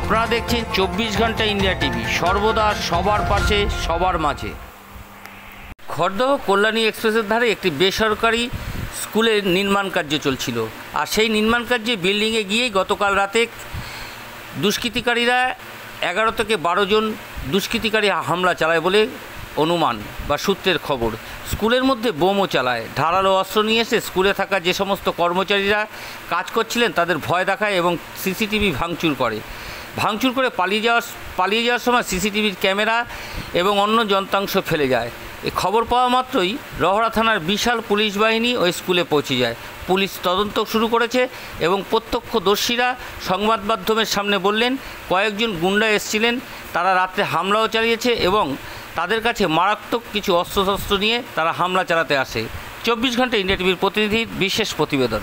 আপনারা দেখছেন 24 ঘন্টা ইন্ডিয়া টিভি, সর্বদা সবার পাশে সবার মাঝে। খড়দহ কল্যাণী এক্সপ্রেসের ধারে একটি বেসরকারি স্কুলের নির্মাণ কার্য চলছিল, আর সেই নির্মাণ কার্যে বিল্ডিংয়ে গিয়েই গতকাল রাতে দুষ্কৃতিকারীরা 11 থেকে 12 জন দুষ্কৃতিকারী হামলা চালায় বলে অনুমান বা সূত্রের খবর। স্কুলের মধ্যে বোমও চালায়, ধারালো অস্ত্র নিয়ে এসে স্কুলে থাকা যে সমস্ত কর্মচারীরা কাজ করছিলেন তাদের ভয় দেখায় এবং সিসিটিভি ভাঙচুর করে পালিয়ে যাওয়ার সময় সিসিটিভির ক্যামেরা এবং অন্য যন্ত্রাংশ ফেলে যায়। এই খবর পাওয়া মাত্রই রহড়া থানার বিশাল পুলিশ বাহিনী ওই স্কুলে পৌঁছে যায়। পুলিশ তদন্ত শুরু করেছে এবং প্রত্যক্ষদর্শীরা সংবাদ মাধ্যমের সামনে বললেন কয়েকজন গুন্ডা এসেছিলেন, তারা রাত্রে হামলাও চালিয়েছে এবং তাদের কাছে মারাত্মক কিছু অস্ত্রশস্ত্র নিয়ে তারা হামলা চালাতে আসে। 24 ঘন্টা ইন্ডিয়া টিভির প্রতিনিধির বিশেষ প্রতিবেদন।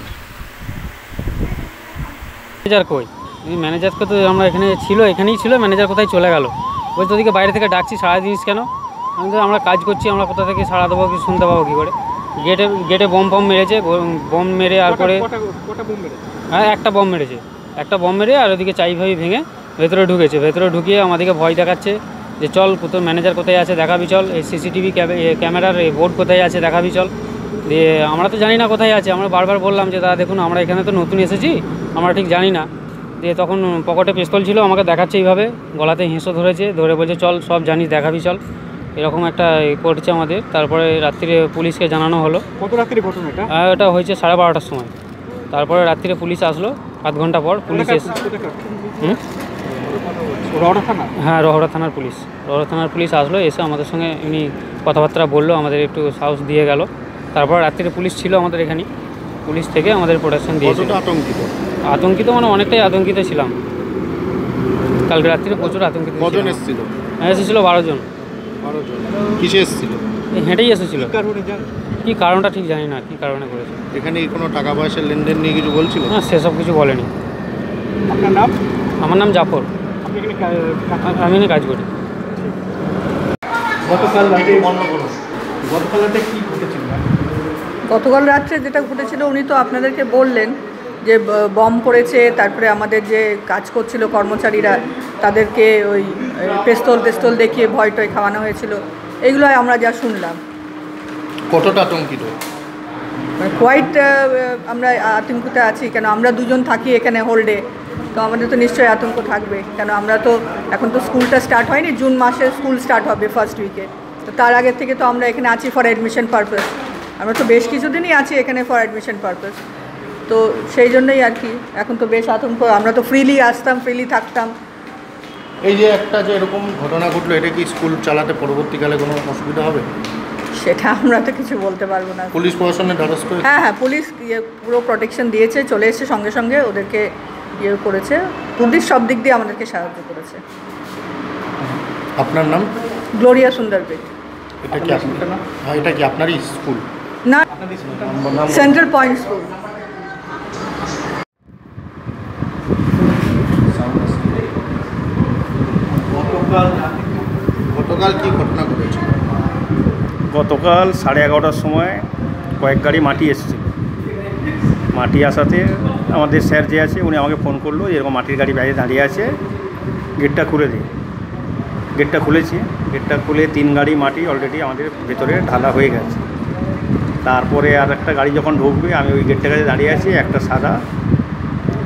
ম্যানেজার কই? ম্যানেজারকে তো আমরা এখানেই ছিল, ম্যানেজার কোথায় চলে গেল? বলছি তোদিকে বাইরে থেকে ডাকছি, সাড়া দিস কেন? আমরা কাজ করছি, আমরা কোথা থেকে সাড়া দেবো, কি শুনতে পাবো কী করে? গেটে বম মেরেছে, বম মেরে আর করে হ্যাঁ একটা বম মেরে আর ওদিকে চাই ভাই ভেঙে ভেতরে ঢুকিয়ে আমাদেরকে ভয় দেখাচ্ছে যে চল তোর ম্যানেজার কোথায় আছে দেখাবি চল, এই সিসিটিভি ক্যামেরার এই বোর্ড কোথায় আছে দেখাবি চল। দিয়ে আমরা তো জানি না কোথায় আছে, আমরা বারবার বললাম যে দাদা দেখুন আমরা এখানে তো নতুন এসেছি, আমরা ঠিক জানি না। দিয়ে তখন পকেটে পিস্তল ছিল, আমাকে দেখাচ্ছে এইভাবে, গলাতে হেঁসো ধরে বলছে চল সব জানিস দেখাবি চল, এরকম একটা করছে আমাদের। তারপরে রাত্রিরে পুলিশকে জানানো হলো। কত রাত্রি ঘটনা এটা? এটা হয়েছে 12:30টার সময়। তারপরে রাত্রিরে পুলিশ আসলো, আধ ঘন্টা পর পুলিশ এসে হ্যাঁ রহড়া থানার পুলিশ আসলো, এসে আমাদের সঙ্গে এমনি কথাবার্তা বললো, আমাদের একটু সাহস দিয়ে গেল। তারপর রাত্রিরে পুলিশ ছিল আমাদের এখানে, পুলিশ থেকে আমাদের প্রোটেকশন দিয়েছিল। আতঙ্কিত মানে অনেকটাই আতঙ্কিত ছিলাম কালকে রাত্রিরে, প্রচুর আতঙ্কিত। কজন এসেছিল? এসেছিল 12 জন। কিসে এসেছিল? হেঁটেই এসেছিল। কি কারণটা ঠিক জানি না, কি কারণে করেছে। এখানে কোনো টাকা পয়সার লেনদেন নিয়ে কিছু বলছিল? না সেসব কিছু বলেনি। আপনার নাম? আমার নাম জাফর, আমি এখানে কাজ করি। গতকাল রাত্রে যেটা ঘটেছিল উনি তো আপনাদেরকে বললেন যে বম পড়েছে, তারপরে আমাদের যে কাজ করছিল কর্মচারীরা তাদেরকে ওই পেস্তল দেখিয়ে ভয় টয় খাওয়ানো হয়েছিল, এগুলোই আমরা যা শুনলাম। কতটা আতঙ্কিত? কোয়াইট আমরা আতঙ্কিত আছি, কেন আমরা দুজন থাকি এখানে হোল্ডে, তো আমাদের তো নিশ্চয়ই আতঙ্ক থাকবে। কেন আমরা তো এখন তো স্কুলটা স্টার্ট হয়নি, জুন মাসে স্কুল স্টার্ট হবে ফার্স্ট উইকে, তো তার আগের থেকে তো আমরা এখানে আছি ফর অ্যাডমিশন পারপাস। আমরা তো বেশ কিছুদিনই আছি এখানে ফর অ্যাডমিশন পারপাস, তো সেই জন্যই আর কি এখন তো বেশ আতঙ্ক। আমরা তো ফ্রিলি আসতাম, ফ্রিলি থাকতাম। এই যে একটা যে এরকম ঘটনা ঘটলো, এটা কি স্কুল চালাতে পরবর্তীকালে কোনো অসুবিধা হবে? সেটা আমরা তো কিছু বলতে পারবো না। পুলিশ প্রশাসনের দ্বারস্থ? হ্যাঁ পুলিশ পুরো প্রোটেকশন দিয়েছে, চলে এসে সঙ্গে ওদেরকে করেছে। পুলিশ সব দিক দিয়ে আমাদেরকে সাহায্য করেছে। আপনার নাম? গ্লোরিয়া সুন্দরবেট। এটা কি আপনারই স্কুল? না, সেন্ট্রাল পয়েন্ট স্কুল। গতকাল কি ঘটনা ঘটেছে? গতকাল 11:30টার সময় কয়েক গাড়ি মাটি এসেছিল। মাটি আসাতে আমাদের স্যার যে আছে উনি আমাকে ফোন করলো, এরকম মাটির গাড়ি বাইরে দাঁড়িয়ে আছে, গেটটা খুলে দিই। গেটটা খুলেছি, গেটটা খুলে 3 গাড়ি মাটি অলরেডি আমাদের ভেতরে ঢালা হয়ে গেছে। তারপরে আর একটা গাড়ি যখন ঢুকবে, আমি ওই গেটটার কাছে দাঁড়িয়ে আছি, একটা সাদা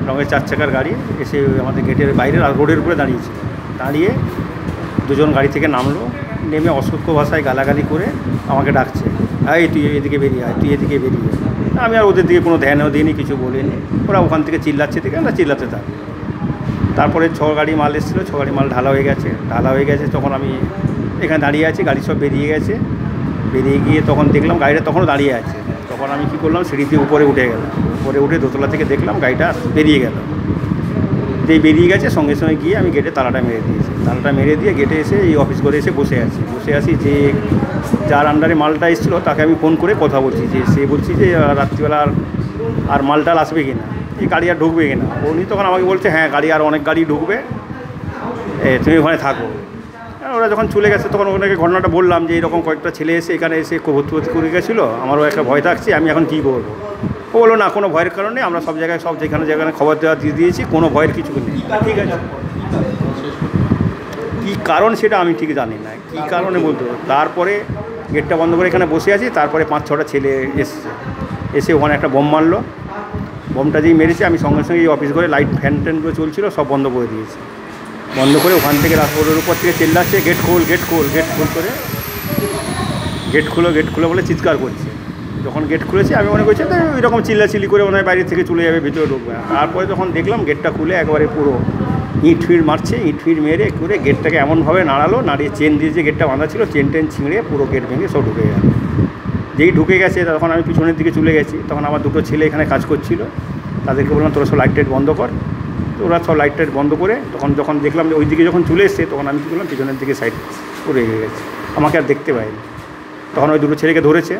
রঙের 4 চাকার গাড়ি এসে আমাদের গেটের বাইরে রোডের উপরে দাঁড়িয়ে 2 জন গাড়ি থেকে নামলো, নেমে অসভ্য ভাষায় গালাগালি করে আমাকে ডাকছে, এই তুই এদিকে বেরিয়ে আয়, তুই এদিকে বেরিয়ে। আমি আর ওদের দিকে কোনো ধ্যানও দিইনি, কিছু বলিনি। ওরা ওখান থেকে চিল্লাচ্ছে থেকে আমরা চিল্লাতে থাকি। তারপরে 6 গাড়ি মাল এসেছিলো, 6 গাড়ি মাল ঢালা হয়ে গেছে। তখন আমি এখানে দাঁড়িয়ে আছি, গাড়ি সব বেরিয়ে গিয়ে তখন দেখলাম গাড়িটা তখনও দাঁড়িয়ে আছে। তখন আমি কী করলাম, সিঁড়িতে উপরে উঠে দোতলা থেকে দেখলাম গাড়িটা বেরিয়ে গেল। যেই বেরিয়ে গেছে সঙ্গে গিয়ে আমি গেটে তালাটা মেরে দিয়ে গেটে এসে এই অফিস করে এসে বসে আছি। যে যার আন্ডারে মালটা এসেছিলো তাকে আমি ফোন করে কথা বলছি, যে সে বলছি যে রাত্রিবেলা আর মালটাল আসবে কি না, এই গাড়ি আর ঢুকবে কি না। উনি তখন আমাকে বলছে হ্যাঁ গাড়ি আর অনেক গাড়ি ঢুকবে, তুমি ওখানে থাকো। ওরা যখন চলে গেছে তখন ওনাকে ঘটনাটা বললাম যে এরকম কয়েকটা ছেলে এসে এখানে এসে ভর্তি করে গেছিলো, আমারও একটা ভয় থাকছে, আমি এখন কী করবো। ও বললো না কোনো ভয়ের কারণে, আমরা সব জায়গায় যেখানে খবর দেওয়া দিয়ে দিয়েছি, কোনো ভয়ের কিছু নেই। ঠিক আছে। কী কারণ সেটা আমি ঠিক জানি না, কী কারণে বলতে পারবো। তারপরে গেটটা বন্ধ করে এখানে বসে আছি, তারপরে 5-6টা ছেলে এসে ওখানে একটা বোম মারলো। বোমটা যেই মেরেছে আমি সঙ্গে সঙ্গে এই অফিস ঘরে লাইট ফ্যান ট্যানগুলো চলছিল সব বন্ধ করে দিয়েছি। বন্ধ করে ওখান থেকে রাস্তার উপর থেকে চেল্লাচ্ছে, গেট খোল গেট খোল গেট খোল করে, গেট খুলো বলে চিৎকার করছে। যখন গেট খুলেছে আমি মনে করছি তো এরকম চিল্লাচিল্লি করে মনে হয় বাইরে থেকে চলে যাবে, ভিতরে ঢুকবে না। তারপরে যখন দেখলাম গেটটা খুলে একবারে পুরো ইট ফিট মারছে, ইট ফিট মেরে করে গেটটাকে এমনভাবে নাড়ালো, নাড়িয়ে চেন দিয়ে যে গেটটা বাঁধা ছিল চেন টেন ছিঁড়ে পুরো গেট ভেঙে সব ঢুকে গেল। যেই ঢুকে গেছে তখন আমি পিছনের দিকে চলে গেছি। তখন আমার দুটো ছেলে এখানে কাজ করছিল, তাদেরকে বললাম তোরা সব লাইট টাইট বন্ধ কর। তো ওরা সব লাইট টাইট বন্ধ করে যখন দেখলাম যে ওই দিকে যখন চলে এসছে তখন আমি কী করলাম পিছনের দিকে সাইড করে এগিয়ে গেছি, আমাকে আর দেখতে পাইনি। তখন ওই দুটো ছেলেকে ধরেছে,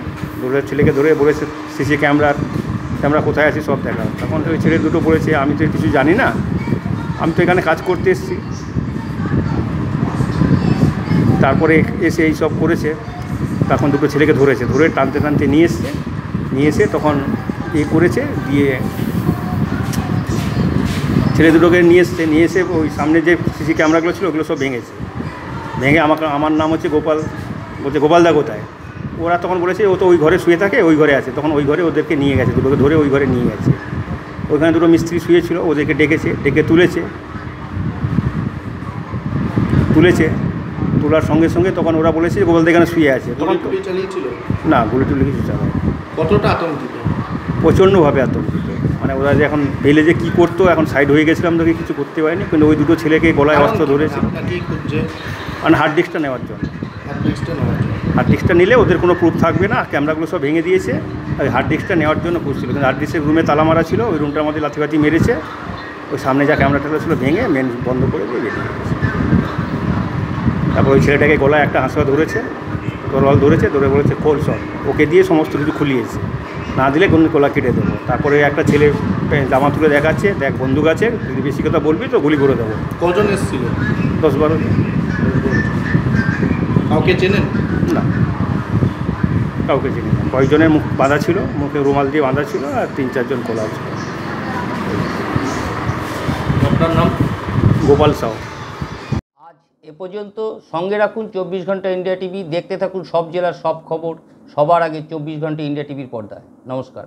ছেলেকে ধরে বলেছে সিসি ক্যামেরা কোথায় আছে সব দেখা। তখন ওই ছেলে দুটো বলেছে আমি তো কিছু জানি না, আমি তো এখানে কাজ করতে এসেছি। তারপরে এসে এই সব করেছে। তখন দুটো ছেলেকে ধরে টানতে নিয়ে এসে তখন করেছে, দিয়ে ছেলে দুটোকে নিয়ে এসে ওই সামনে যে সিসি ক্যামেরাগুলো ছিল ওগুলো সব ভেঙে আমার নাম হচ্ছে গোপাল, বলছে গোপালদা কোথায়। ওরা তখন বলেছে ও তো ওই ঘরে শুয়ে থাকে, ওই ঘরে আছে। তখন ওই ঘরে ওদেরকে নিয়ে গেছে, দুটোকে ধরে ওই ঘরে নিয়ে গেছে। ওইখানে দুটো মিস্ত্রি শুয়েছিল, ওদেরকে ডেকে তুলেছে। তোলার সঙ্গে সঙ্গে তখন ওরা বলেছে যে গোপালদা এখানে শুয়ে আছে। তখন চালিয়েছিল না, গুলি টুলি কিছু চালায়। কতটা আতঙ্কিত? প্রচণ্ডভাবে আতঙ্কিত। মানে ওরা যে এখন পেলে যে কী করতো, এখন সাইড হয়ে গেছিলাম তোকে কিছু করতে পারিনি। কিন্তু ওই দুটো ছেলেকে গলায় অস্ত্র ধরেছে, মানে হার্ড ডিস্কটা নেওয়ার জন্য। হার্ড ডিস্কটা নিলে ওদের কোনো প্রুফ থাকবে না, ক্যামেরাগুলো সব ভেঙে দিয়েছে। ওই হার্ড ডিস্কটা নেওয়ার জন্য খুঁজছিল, কিন্তু হার্ড ডিস্কের রুমে তালা মারা ছিল, ওই রুমটার মধ্যে লাথি মেরেছে। ওই সামনে যা ক্যামেরাটা ছিল ভেঙে মেন বন্ধ করে দিয়ে বেরিয়ে গেছে। তারপর ওই ছেলেটাকে গলায় একটা হাঁসুয়া ধরেছে, তরোয়াল ধরে বলেছে খোল সব, ওকে দিয়ে সমস্ত কিছু খুলিয়েছে, না দিলে কোনো গলা কেটে দেবো। তারপরে একটা ছেলে জামা তুলে দেখাচ্ছে, দেখ বন্দুক আছে, যদি বেশি কথা বলবি তো গুলি করে দেবো। কজন এসেছিল? 10-12 জন। কাউকে চেনেন? না, কাউকে চিনি না। কয়েকজনের মুখ বাঁধা ছিল, মুখে রুমাল দিয়ে বাঁধা ছিল, আর 3-4 জন খোলা ছিল। আপনার নাম? গোপাল সাউ। আজ এ পর্যন্ত। সঙ্গে রাখুন 24 ঘন্টা ইন্ডিয়া টিভি। দেখতে থাকুন সব জেলার সব খবর সবার আগে 24 ঘন্টা ইন্ডিয়া টিভির পর্দায়। নমস্কার।